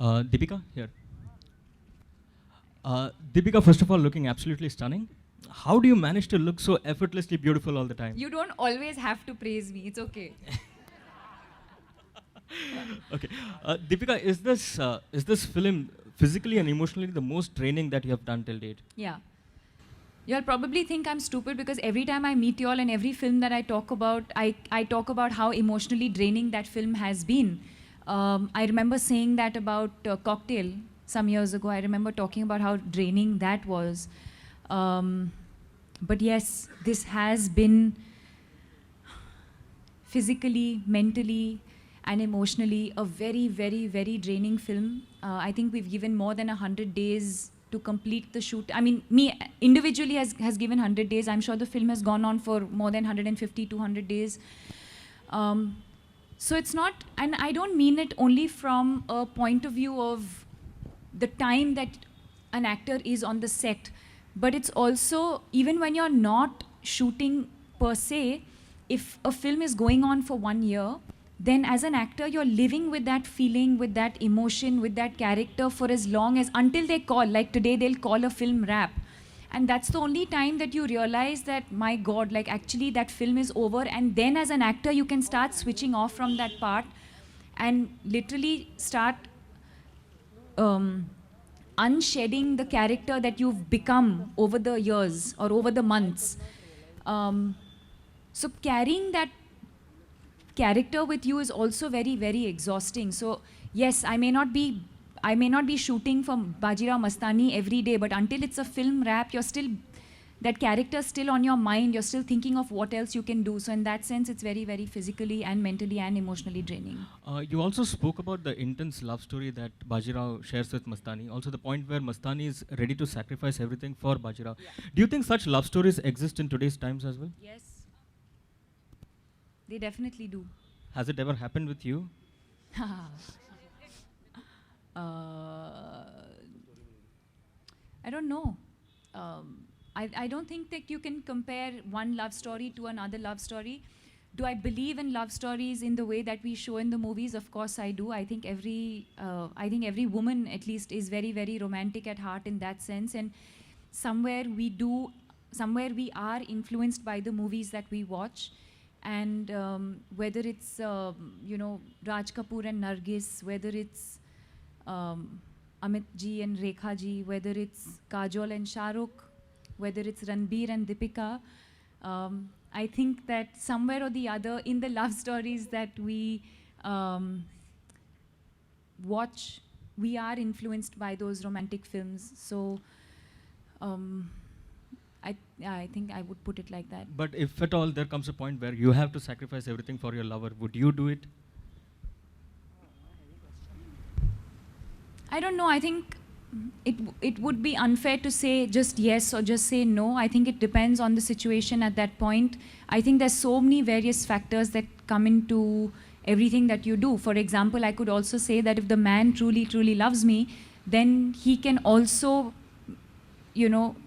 Deepika, here. Deepika, first of all, looking absolutely stunning. How do you manage to look so effortlessly beautiful all the time? You don't always have to praise me. It's okay. Okay. Deepika, is this film physically and emotionally the most draining that you have done till date? Yeah. You'll probably think I'm stupid because every time I meet y'all and every film that I talk about, I talk about how emotionally draining that film has been. I remember saying that about Cocktail some years ago. I remember talking about how draining that was. But yes, this has been physically, mentally, and emotionally a very, very, very draining film. I think we've given more than 100 days to complete the shoot. I mean, me individually has given 100 days. I'm sure the film has gone on for more than 150, 200 days. So it's not, and I don't mean it only from a point of view of the time that an actor is on the set, but it's also, even when you're not shooting per se, if a film is going on for 1 year, then as an actor, you're living with that feeling, with that emotion, with that character for as long as, until they call, like today they'll call a film wrap. And that's the only time that you realize that, my God, like actually that film is over. And then as an actor, you can start switching off from that part and literally start unshedding the character that you've become over the years or over the months. So carrying that character with you is also very, very exhausting. So yes, I may not be shooting for Bajirao Mastani every day, but until it's a film wrap, you're still, that character's still on your mind, you're still thinking of what else you can do. So in that sense, it's very, very physically and mentally and emotionally draining. You also spoke about the intense love story that Bajirao shares with Mastani, also the point where Mastani is ready to sacrifice everything for Bajirao. Yeah. Do you think such love stories exist in today's times as well? Yes. They definitely do. Has it ever happened with you? I don't know. I don't think that you can compare one love story to another love story. Do I believe in love stories in the way that we show in the movies? Of course I do. I think every woman at least is very, very romantic at heart in that sense. And somewhere we are influenced by the movies that we watch. And whether it's, Raj Kapoor and Nargis, whether it's Amit ji and Rekha ji, whether it's Kajol and Shah Rukh, whether it's Ranveer and Deepika, I think that somewhere or the other in the love stories that we watch, we are influenced by those romantic films. So I think I would put it like that. But if at all there comes a point where you have to sacrifice everything for your lover, would you do it? I don't know. I think it would be unfair to say just yes or just say no. I think it depends on the situation at that point. I think there's so many various factors that come into everything that you do. For example, I could also say that if the man truly, truly loves me, then he can also,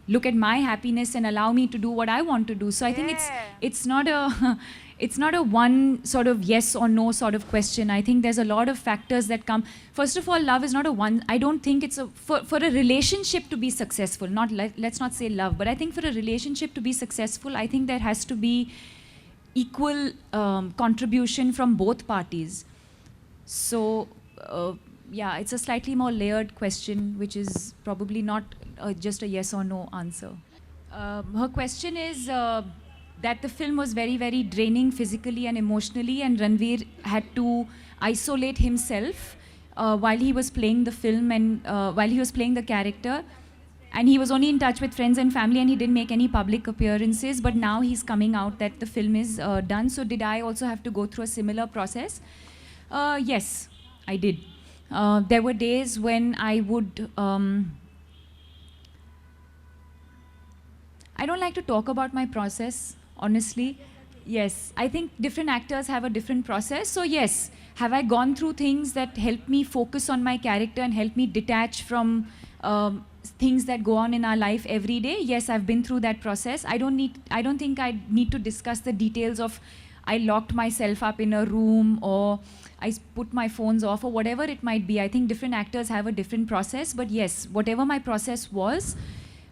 look at my happiness and allow me to do what I want to do. So I think it's not a one sort of yes or no sort of question. I think there's a lot of factors that come. First of all, love is not a one. I don't think it's for a relationship to be successful. Let's not say love, but I think for a relationship to be successful, I think there has to be equal contribution from both parties. So yeah, it's a slightly more layered question, which is probably not just a yes or no answer. Her question is that the film was very, very draining physically and emotionally, and Ranveer had to isolate himself while he was playing the film and while he was playing the character. And he was only in touch with friends and family, and he didn't make any public appearances. But now he's coming out that the film is done. So did I also have to go through a similar process? Yes, I did. There were days when I would... I don't like to talk about my process, honestly. Yes, I think different actors have a different process. So yes, have I gone through things that help me focus on my character and help me detach from things that go on in our life every day? Yes, I've been through that process. I don't think I need to discuss the details of I locked myself up in a room, or I put my phones off, or whatever it might be. I think different actors have a different process, but yes, whatever my process was,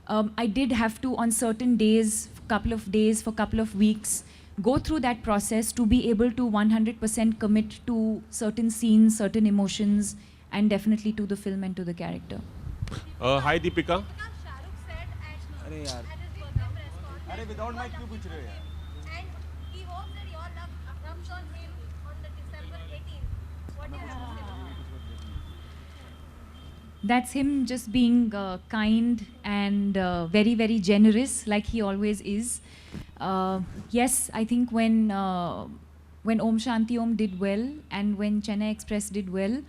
I did have to, on certain days, for couple of weeks, go through that process to be able to 100% commit to certain scenes, certain emotions, and definitely to the film and to the character. Hi Deepika. अरे यार अरे without mic क्यों पूछ रहे हो यार And he hopes that your love comes on him on the December 18th. What do you have to say? That's him just being kind and very, very generous, like he always is. Yes, I think when Om Shanti Om did well and when Chennai Express did well,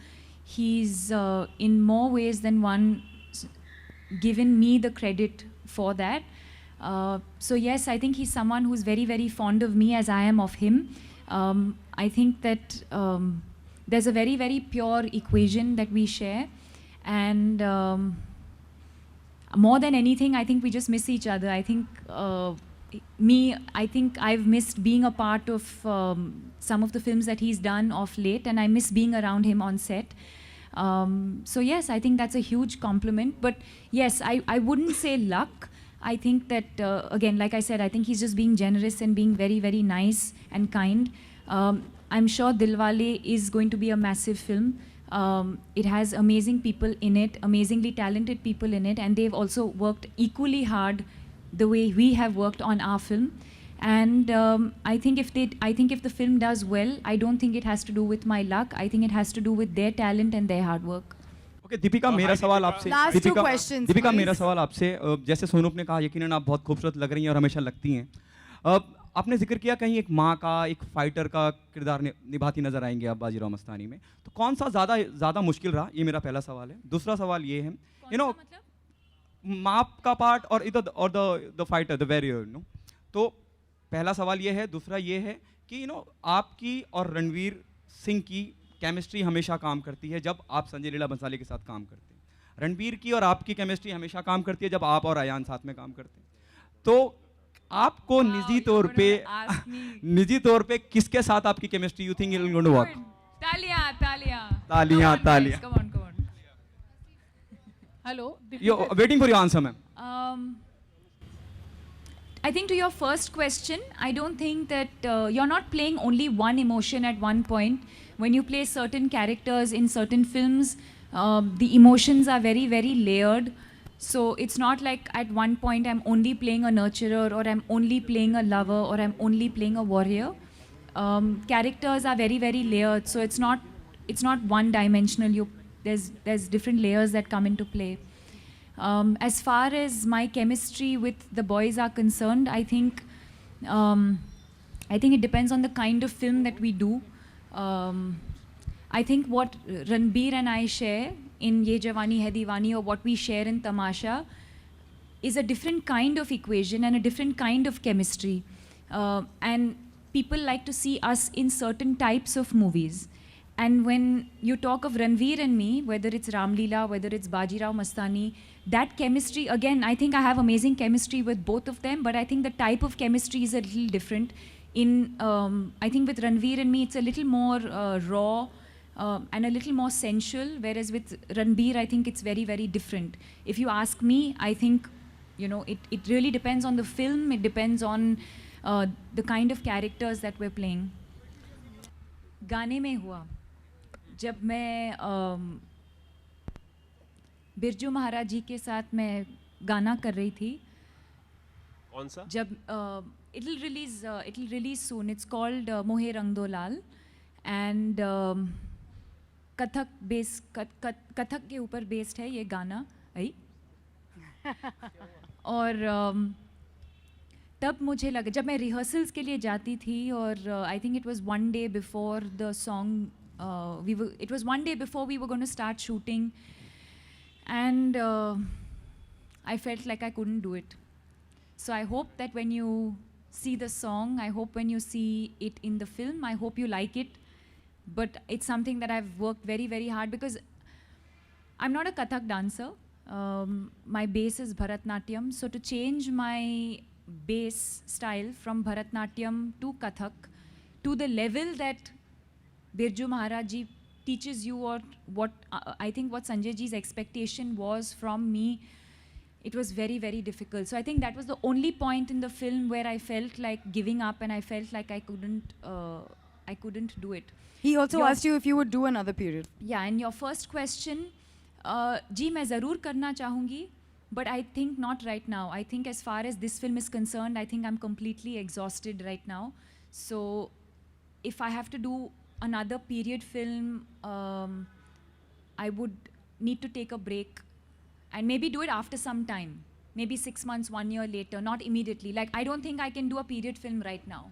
he's in more ways than one given me the credit for that. So yes, I think he's someone who's very, very fond of me as I am of him. I think that there's a very, very pure equation that we share. And more than anything, I think we just miss each other. I think I think I've missed being a part of some of the films that he's done of late, and I miss being around him on set. So yes, I think that's a huge compliment. But yes, I wouldn't say luck. I think that, again, like I said, I think he's just being generous and being very, very nice and kind. I'm sure Dilwale is going to be a massive film. It has amazing people in it, amazingly talented people in it, and they've also worked equally hard the way we have worked on our film. And I think if the film does well, I don't think it has to do with my luck. I think it has to do with their talent and their hard work. Okay Deepika, मेरा सवाल आपसे Last two questions, Deepika please. मेरा सवाल आपसे, जैसे सोनूप ने कहा, यकीनन आप बहुत खूबसूरत लग रही हैं और हमेशा लगती हैं. आपने जिक्र किया कहीं एक माँ का, एक फाइटर का किरदार निभाती नजर आएंगे आप बाजीराव मस्तानी में. तो कौन सा ज़्यादा मुश्किल रहा? ये मेरा पहला सवाल है. दूसरा सवाल ये है, माँ का पार्ट और द फाइटर, द वॉरियर. तो पहला सवाल ये है. दूसरा ये है कि आपकी और रणवीर सिंह की केमिस्ट्री हमेशा काम करती है जब आप संजय लीला बंसाली के साथ काम करते हैं. रणवीर की और आपकी केमिस्ट्री हमेशा काम करती है जब आप और अयान साथ में काम करते हैं. तो आपको निजी तौर पे किसके साथ आपकी chemistry you think it will going to work? तालियां. Come on. Hello. Yo, waiting for your answer, ma'am. I think to your first question, I don't think that you're not playing only one emotion at one point. When you play certain characters in certain films, the emotions are very, very layered. So it's not like at one point I'm only playing a nurturer, or I'm only playing a lover, or I'm only playing a warrior. Characters are very, very layered. So it's not one dimensional. There's different layers that come into play. As far as my chemistry with the boys are concerned, I think it depends on the kind of film that we do. I think what Ranveer and I share in Ye Jawani Hai Deewani, or what we share in Tamasha, is a different kind of equation and a different kind of chemistry. And people like to see us in certain types of movies. And when you talk of Ranveer and me, whether it's Ram Leela, whether it's Bajirao Mastani, that chemistry, again, I think I have amazing chemistry with both of them, but I think the type of chemistry is a little different. I think with Ranveer and me, it's a little more raw and a little more sensual, whereas with Ranveer, I think it's very, very different. If you ask me, I think, it really depends on the film, it depends on the kind of characters that we're playing. गाने में हुआ, जब मैं बिरजू महाराज जी के साथ मैं गाना कर रही थी. कौन सा? जब it'll release soon. It's called मोहे रंग दो लाल, and कथक के ऊपर बेस्ड है ये गाना. और तब मुझे लगा, जब मैं रिहर्सल्स के लिए जाती थी, और I think it was one day before the song, it was one day before we were going to start shooting, and I felt like I couldn't do it. So I hope that when you see the song, I hope when you see it in the film, I hope you like it. But it's something that I've worked very, very hard, because I'm not a Kathak dancer. My base is Bharatnatyam. So to change my bass style from Bharatnatyam to Kathak to the level that Birju Maharaj ji teaches you, or what I think what Sanjay ji's expectation was from me, it was very, very difficult. So I think that was the only point in the film where I felt like giving up, and I felt like I couldn't do it. He also Your- asked you if you would do another period. Yeah, and your first question, जी मैं ज़रूर करना चाहूँगी, but I think not right now. I think as far as this film is concerned, I think I'm completely exhausted right now. So if I have to do another period film, I would need to take a break and maybe do it after some time. Maybe 6 months, 1 year later, not immediately. Like, I don't think I can do a period film right now.